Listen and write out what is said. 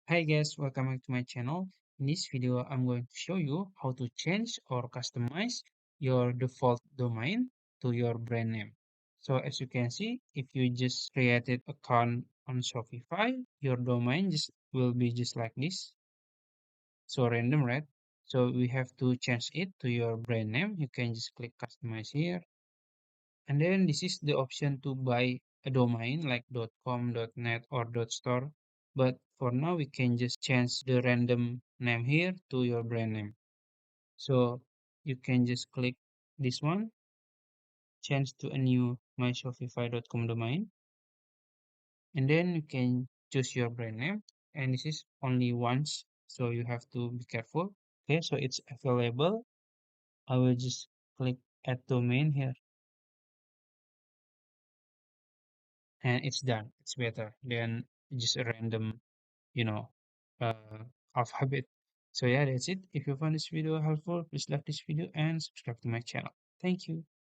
Hi guys, welcome back to my channel. In this video, I'm going to show you how to change or customize your default domain to your brand name. So as you can see, if you just created account on Shopify, your domain just will be just like this. So random, right? So we have to change it to your brand name. You can just click customize here. And then this is the option to buy a domain like .com, .net or .store. But for now, we can just change the random name here to your brand name. So you can just click this one, change to a new myshopify.com domain, and then you can choose your brand name. And this is only once, so you have to be careful. Okay, so it's available. I will just click add domain here, and it's done. It's better than just a random uh, alphabet. So yeah, that's it. If you found this video helpful, please like this video and subscribe to my channel. Thank you.